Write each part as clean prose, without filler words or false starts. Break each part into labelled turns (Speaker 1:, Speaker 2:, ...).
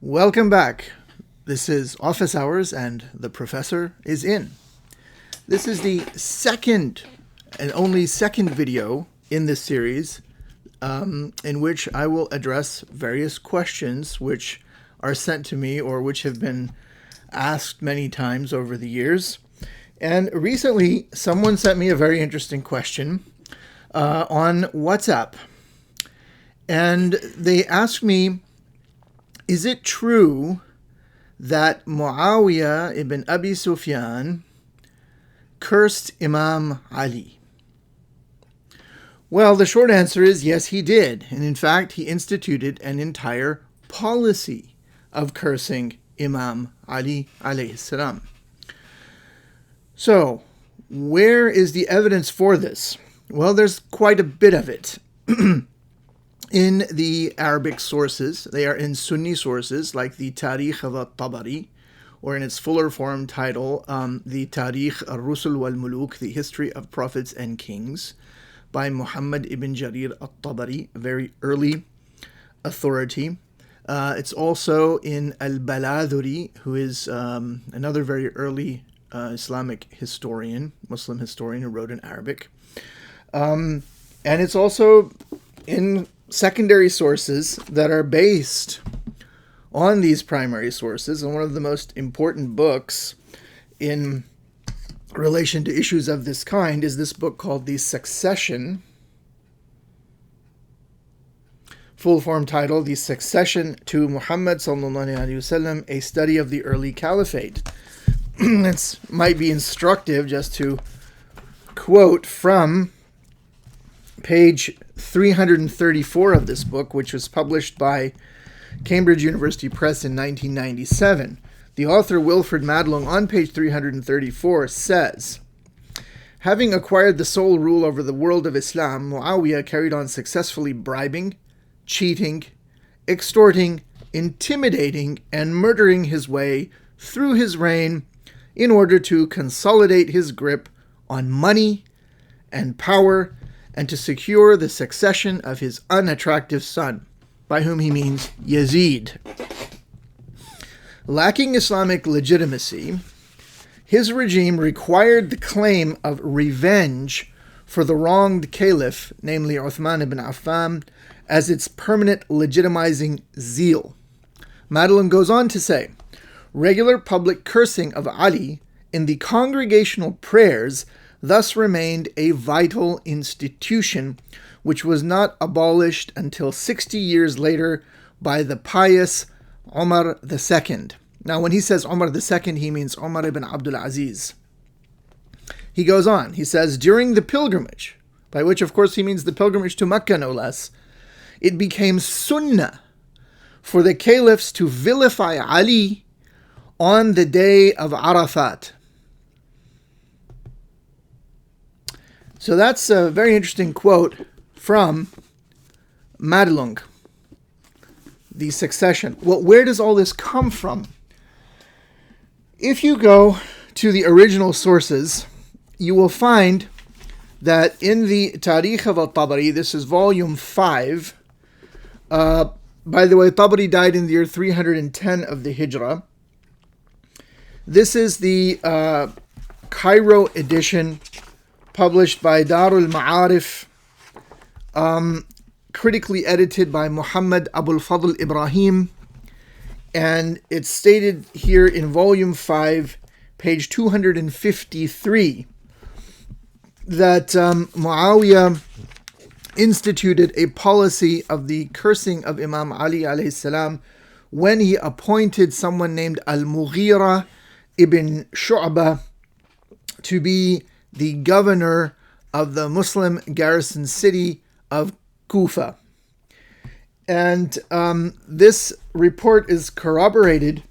Speaker 1: Welcome back. This is Office Hours and the professor is in. This is the second and only second video in this series in which I will address various questions which are sent to me or which have been asked many times over the years. And recently someone sent me a very interesting question on WhatsApp. And they asked me, is it true that Muawiyah ibn Abi Sufyan cursed Imam Ali? Well, the short answer is yes, he did. And in fact, he instituted an entire policy of cursing Imam Ali alayhi salam. So, where is the evidence for this? Well, there's quite a bit of it. In the Arabic sources, they are in Sunni sources like the Tarikh of al-Tabari, or in its fuller form title, the Tarikh al-Rusul wal-Muluk, the History of Prophets and Kings, by Muhammad ibn Jarir al-Tabari, a very early authority. It's also in al-Baladhuri, who is another very early Islamic historian, Muslim historian who wrote in Arabic. And it's also in secondary sources that are based on these primary sources. And one of the most important books in relation to issues of this kind is this book called The Succession. Full form title, The Succession to Muhammad sallallahu alaihi wasallam, a study of the early caliphate. It might be instructive just to quote from page 334 of this book, which was published by Cambridge University Press in 1997. The author, Wilfred Madelung, on page 334 says, having acquired the sole rule over the world of Islam, Muawiyah carried on successfully bribing, cheating, extorting, intimidating, and murdering his way through his reign in order to consolidate his grip on money and power and to secure the succession of his unattractive son, by whom he means Yazid. Lacking Islamic legitimacy, his regime required the claim of revenge for the wronged caliph, namely Uthman ibn Affan, as its permanent legitimizing zeal. Madelung goes on to say, regular public cursing of Ali in the congregational prayers thus remained a vital institution, which was not abolished until 60 years later by the pious Umar II. Now, when he says Umar II, he means Umar ibn Abdul Aziz. He goes on, he says, during the pilgrimage, by which of course he means the pilgrimage to Mecca no less, it became sunnah for the caliphs to vilify Ali on the day of Arafat. So that's a very interesting quote from Madelung, The Succession. Well, where does all this come from? If you go to the original sources, you will find that in the Tarikh of al-Tabari, this is volume 5. By the way, Tabari died in the year 310 of the Hijrah. This is the Cairo edition, published by Darul Ma'arif, critically edited by Muhammad Abul Fadl Ibrahim, and it's stated here in volume 5, page 253, that Muawiyah instituted a policy of the cursing of Imam Ali alayhi salam when he appointed someone named Al-Mughira ibn Shu'bah to be the governor of the Muslim garrison city of Kufa. And this report is corroborated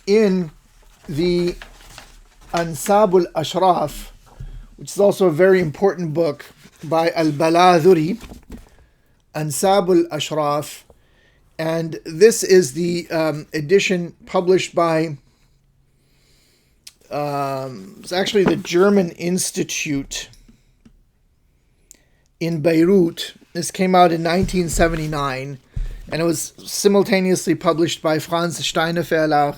Speaker 1: in the Ansab al-Ashraf, which is also a very important book by al-Baladhuri, Ansab al-Ashraf. And this is the edition published by it's actually the German Institute in Beirut This came out in 1979, and it was simultaneously published by Franz Steiner Verlag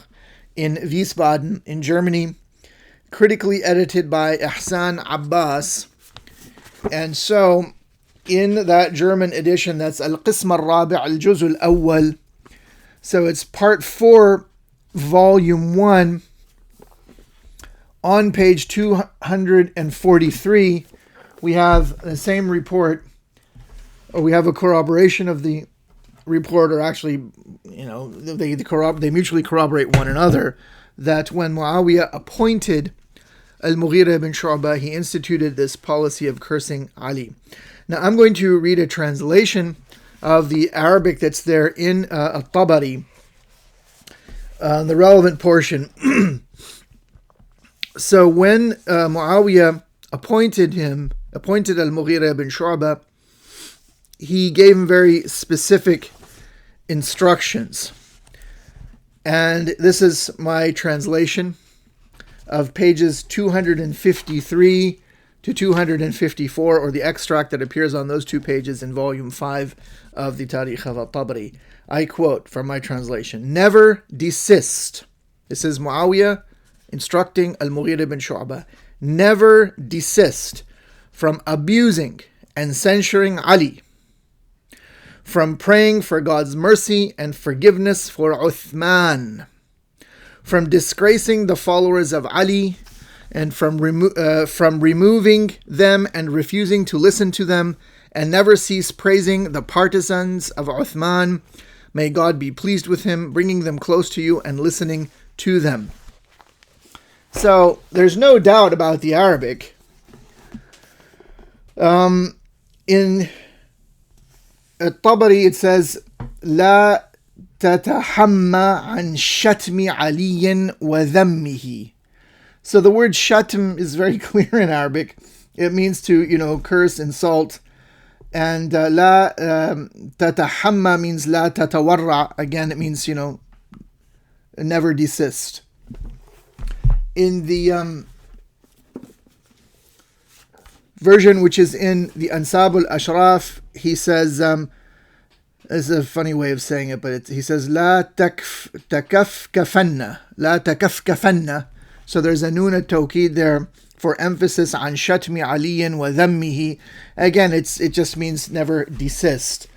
Speaker 1: in Wiesbaden in Germany, critically edited by Ihsan Abbas. And so, in that German edition, that's Al-Qism al-Rabi' al-Juz al-Awwal. So it's part 4, volume 1. On page 243, we have the same report, or we have a corroboration of the report, or actually, they mutually corroborate one another, that when Muawiyah appointed Al-Mughira ibn Shu'bah, he instituted this policy of cursing Ali. Now, I'm going to read a translation of the Arabic that's there in At-Tabari, the relevant portion. So when Muawiyah appointed Al-Mughira ibn Shu'bah, he gave him very specific instructions. And this is my translation of pages 253 to 254, or the extract that appears on those 2 pages in volume 5 of the Tarikh of At-Tabari. I quote from my translation: "Never desist." This is Muawiyah instructing Al-Mughira ibn Shu'bah. Never desist from abusing and censuring Ali, from praying for God's mercy and forgiveness for Uthman, from disgracing the followers of Ali, and from removing them and refusing to listen to them, and never cease praising the partisans of Uthman. May God be pleased with him, bringing them close to you and listening to them. So there's no doubt about the Arabic. In At-Tabari it says, "La tatahamma an shatmi aliyin wa dhammihi." So the word shatm is very clear in Arabic. It means to, curse, insult. And la tatahamma means la tatawarra. Again, it means, never desist. In the version which is in the Ansab al-Ashraf, he says, it's a funny way of saying it, but he says, La takafkafanna. La takafkafanna. So there's a nun at-tawkid there for emphasis on shatmi aliyin wa dhammihi. Again, it just means never desist.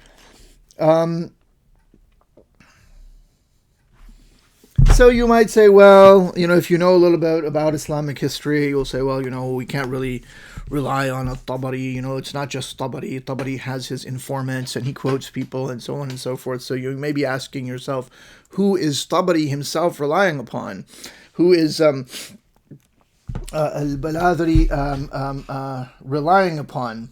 Speaker 1: So you might say, well, if you know a little bit about Islamic history, you'll say, well, we can't really rely on a Tabari. It's not just Tabari. Tabari has his informants and he quotes people and so on and so forth. So you may be asking yourself, who is Tabari himself relying upon? Who is Al-Baladri relying upon?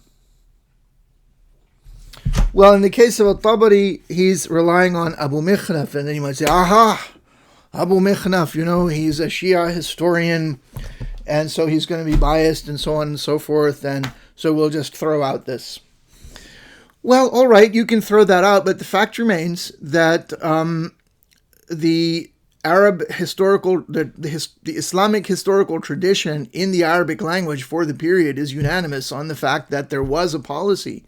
Speaker 1: Well, in the case of Al-Tabari, he's relying on Abu Mikhnaf, and then you might say, aha, Abu Mikhnaf, he's a Shia historian, and so he's going to be biased and so on and so forth, and so we'll just throw out this. Well, all right, you can throw that out, but the fact remains that the Islamic historical tradition in the Arabic language for the period is unanimous on the fact that there was a policy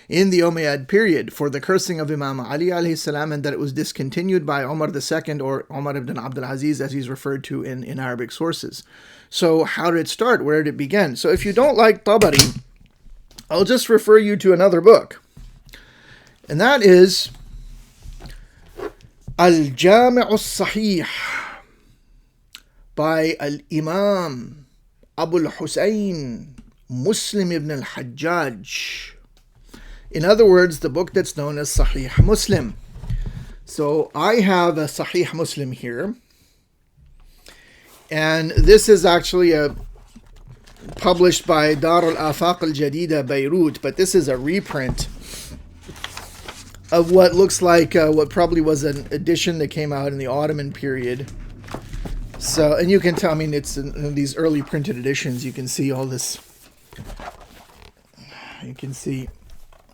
Speaker 1: in the Umayyad period for the cursing of Imam Ali alayhi salam, and that it was discontinued by Umar II, or Umar ibn Abdul Aziz as he's referred to in Arabic sources. So how did it start? Where did it begin? So if you don't like Tabari, I'll just refer you to another book, and that is Al-Jami' al-Sahih by Al-Imam Abu al-Husayn Muslim ibn al-Hajjaj. In other words, the book that's known as Sahih Muslim. So I have a Sahih Muslim here, and this is actually published by Dar al-Afaq al-Jadida, Beirut, but this is a reprint of what looks like what probably was an edition that came out in the Ottoman period. So, and you can tell, it's in these early printed editions, you can see all this. You can see,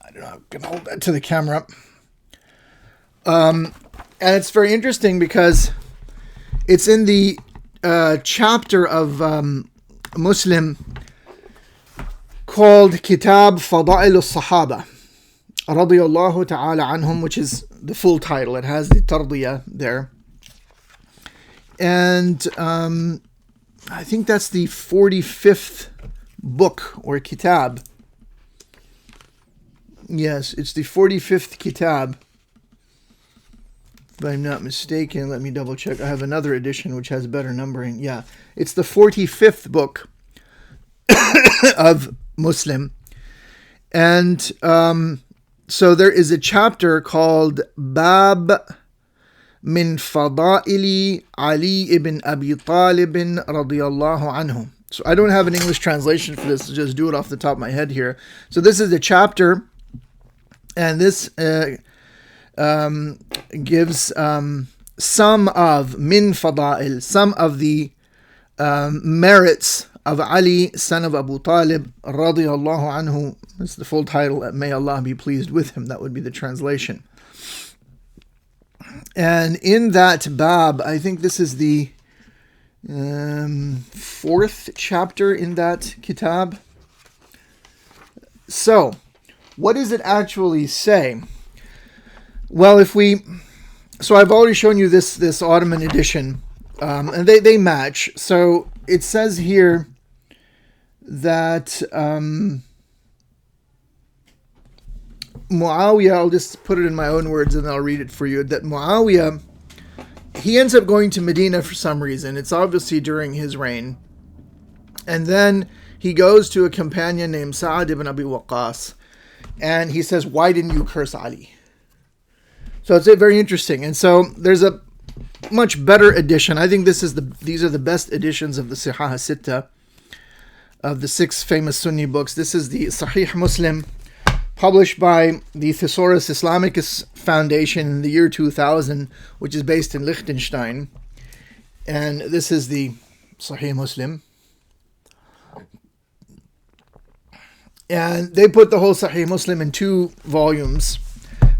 Speaker 1: I don't know, I can hold that to the camera. And it's very interesting because it's in the chapter of Muslim called Kitab Fada'il al-Sahaba. radiyallahu ta'ala anhum, which is the full title. It has the tardiyah there. And I think that's the 45th book or kitab. Yes, it's the 45th kitab. If I'm not mistaken, let me double check. I have another edition which has better numbering. Yeah, it's the 45th book of Muslim. And so there is a chapter called Bab min Fada'ili Ali ibn Abi Talib radiyallahu anhu. So I don't have an English translation for this, so just do it off the top of my head here. So this is a chapter, and this gives some of min Fada'il, some of the merits of Ali, son of Abu Talib, radiyallahu anhu. That's the full title. May Allah be pleased with him. That would be the translation. And in that bab, I think this is the 4th chapter in that kitab. So, what does it actually say? Well, so I've already shown you this Ottoman edition, and they match. So it says here that Muawiyah, I'll just put it in my own words and I'll read it for you, that Muawiyah, he ends up going to Medina for some reason. It's obviously during his reign. And then he goes to a companion named Sa'ad ibn Abi Waqqas, and he says, why didn't you curse Ali? So it's very interesting. And so there's a much better edition. I think these are the best editions of the Civilisation Sitta, of the 6 famous Sunni books. This is the Sahih Muslim, published by the Thesaurus Islamicus Foundation in the year 2000, which is based in Liechtenstein. And this is the Sahih Muslim. And they put the whole Sahih Muslim in 2 volumes.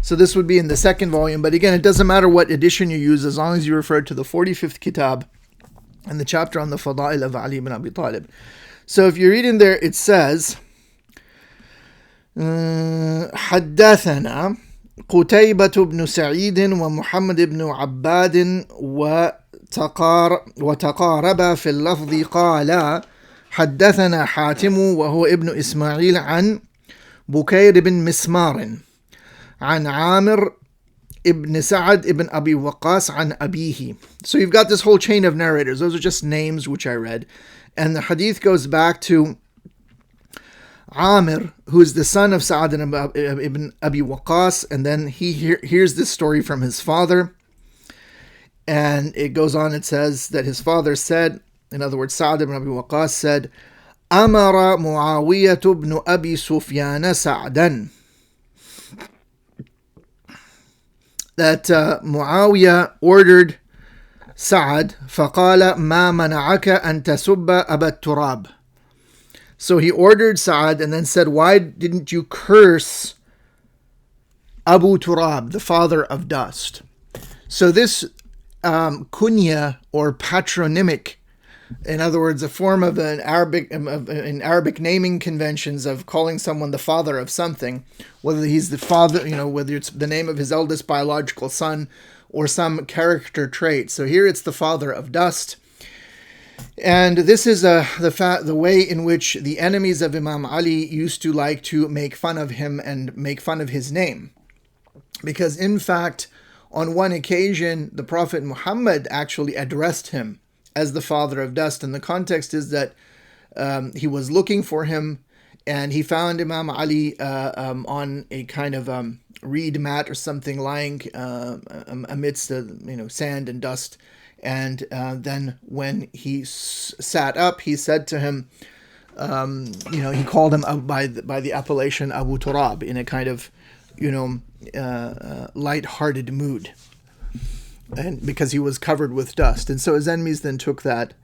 Speaker 1: So this would be in the 2nd volume. But again, it doesn't matter what edition you use, as long as you refer to the 45th kitab and the chapter on the Fada'il of Ali ibn Abi Talib. So if you read in there, it says, حدثنا قتيبة بن سعيد ومحمد بن عباد وتقاربا في اللفظ قالا حدثنا حاتم وهو ابن إسماعيل عن بكير بن مسمار عن عامر ibn Sa'ad ibn Abi Waqqas عن أبيه. So you've got this whole chain of narrators. Those are just names which I read. And the hadith goes back to Amir, who is the son of Sa'ad ibn Abi Waqqas, and then he hears this story from his father, and it goes on, it says that his father said, in other words, Sa'ad ibn Abi Waqqas said, Amara Muawiyah ibn Abi Sufyan Sa'dan, that Muawiyah ordered Sa'ad, فَقَالَ مَا مَنَعَكَ أَن تَسُبَّ أَبَا التُّرَابِ. So he ordered Sa'ad and then said, why didn't you curse Abu Turab, the father of dust? So this kunya, or patronymic, in other words, a form of in Arabic naming conventions of calling someone the father of something, whether he's the father, whether it's the name of his eldest biological son or some character trait. So here it's the father of dust. And this is the way in which the enemies of Imam Ali used to like to make fun of him and make fun of his name. Because in fact, on one occasion, the Prophet Muhammad actually addressed him as the father of dust. And the context is that he was looking for him, and he found Imam Ali on a kind of reed mat or something, lying amidst the sand and dust. And then when he sat up, he said to him, he called him by the appellation Abu Turab in a kind of, light-hearted mood, and because he was covered with dust. And so his enemies then took that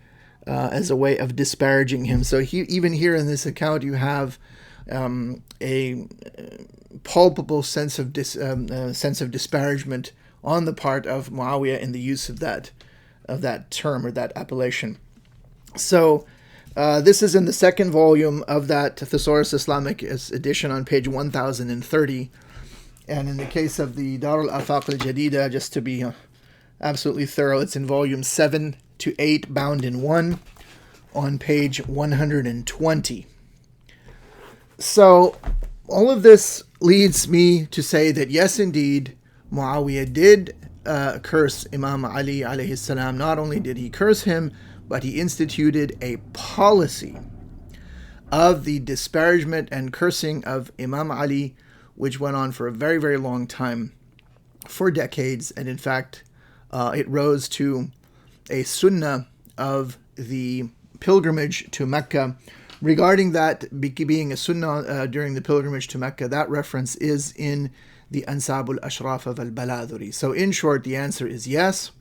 Speaker 1: as a way of disparaging him. So even here in this account, you have a palpable sense of disparagement on the part of Muawiyah in the use of that term or that appellation. So this is in the 2nd volume of that Thesaurus Islamic edition on page 1030. And in the case of the Dar al-Afaq al-Jadida, just to be absolutely thorough, it's in volume 7 to 8, bound in 1, on page 120. So all of this leads me to say that yes, indeed, Muawiyah did curse Imam Ali alayhi salam. Not only did he curse him, but he instituted a policy of the disparagement and cursing of Imam Ali, which went on for a very, very long time, for decades. And in fact, it rose to a sunnah of the pilgrimage to Mecca. Regarding that being a sunnah during the pilgrimage to Mecca, that reference is in the Ansab al-Ashraf of al-Baladhuri. So in short, the answer is yes.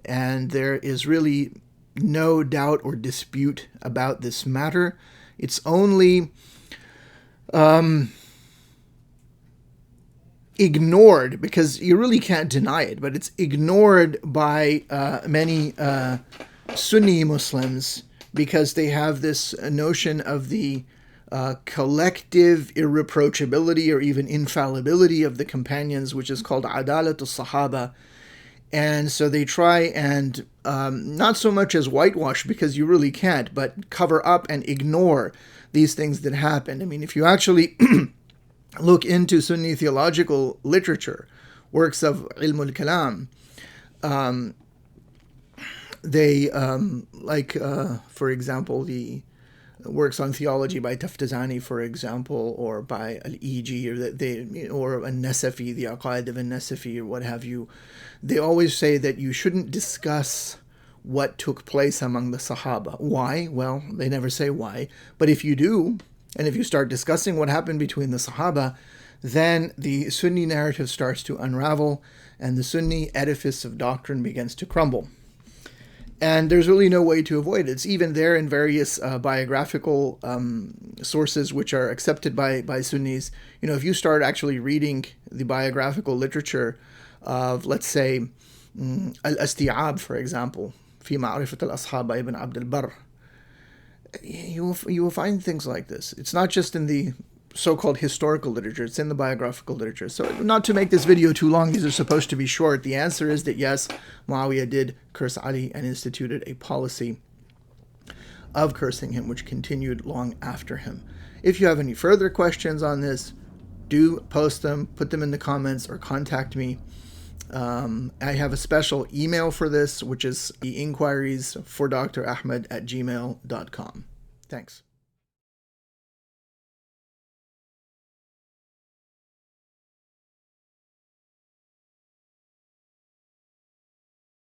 Speaker 1: And there is really no doubt or dispute about this matter. It's only ignored, because you really can't deny it, but it's ignored by many Sunni Muslims, because they have this notion of the collective irreproachability or even infallibility of the companions, which is called Adalat al-Sahaba. And so they try and not so much as whitewash, because you really can't, but cover up and ignore these things that happen. I mean, if you actually look into Sunni theological literature, works of Ilm al-Kalam, they, for example, the works on theology by Taftazani, for example, or by Al-Iji, or An-Nasafi, the Aqaid of An-Nasafi, or what have you, they always say that you shouldn't discuss what took place among the Sahaba. Why? Well, they never say why. But if you do, and if you start discussing what happened between the Sahaba, then the Sunni narrative starts to unravel, and the Sunni edifice of doctrine begins to crumble. And there's really no way to avoid it. It's even there in various biographical sources which are accepted by Sunnis. You know, if you start actually reading the biographical literature of, let's say, Al-Isti'ab, for example, fi Ma'rifat al-Ashab by Ibn Abd al-Barr, you will find things like this. It's not just in the so-called historical literature, it's in the biographical literature. So not to make this video too long, these are supposed to be short. The answer is that yes, Muawiyah did curse Ali and instituted a policy of cursing him, which continued long after him. If you have any further questions on this, do post them, put them in the comments, or contact me. I have a special email for this, which is the inquiries for Dr. Ahmad at gmail.com. Thanks.